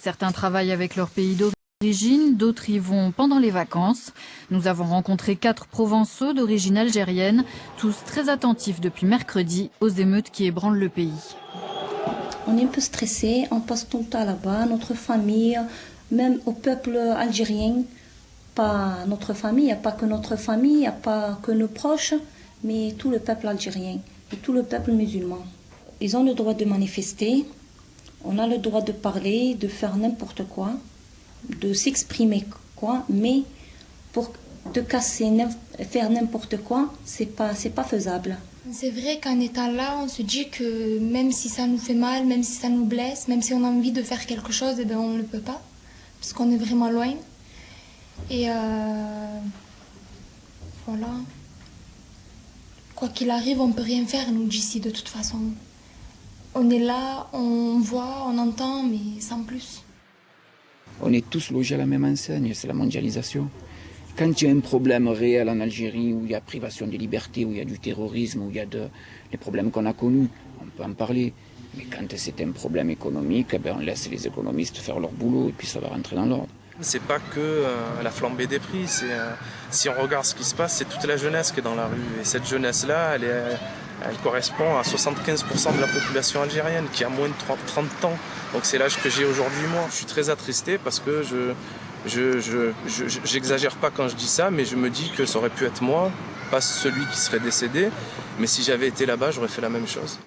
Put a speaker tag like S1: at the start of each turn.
S1: Certains travaillent avec leur pays d'origine, d'autres y vont pendant les vacances. Nous avons rencontré 4 Provençaux d'origine algérienne, tous très attentifs depuis mercredi aux émeutes qui ébranlent le pays.
S2: On est un peu stressé, on passe tout le temps là-bas, notre famille, même au peuple algérien, pas notre famille, il n'y a pas que notre famille, il n'y a pas que nos proches, mais tout le peuple algérien et tout le peuple musulman. Ils ont le droit de manifester, on a le droit de parler, de faire n'importe quoi, de s'exprimer quoi, mais pour de casser, faire n'importe quoi, c'est pas faisable.
S3: C'est vrai qu'en étant là, on se dit que même si ça nous fait mal, même si ça nous blesse, même si on a envie de faire quelque chose, eh bien on ne le peut pas, parce qu'on est vraiment loin. Et voilà. Quoi qu'il arrive, on ne peut rien faire, nous, d'ici, de toute façon. On est là, on voit, on entend, mais sans plus.
S4: On est tous logés à la même enseigne, c'est la mondialisation. Quand il y a un problème réel en Algérie, où il y a privation de liberté, où il y a du terrorisme, où il y a les problèmes qu'on a connus, on peut en parler. Mais quand c'est un problème économique, eh bien, on laisse les économistes faire leur boulot et puis ça va rentrer dans l'ordre.
S5: C'est pas que la flambée des prix, si on regarde ce qui se passe, c'est toute la jeunesse qui est dans la rue. Et cette jeunesse-là, elle correspond à 75% de la population algérienne qui a moins de 30 ans. Donc c'est l'âge que j'ai aujourd'hui moi. Je suis très attristé parce que j'exagère pas quand je dis ça, mais je me dis que ça aurait pu être moi, pas celui qui serait décédé. Mais si j'avais été là-bas, j'aurais fait la même chose.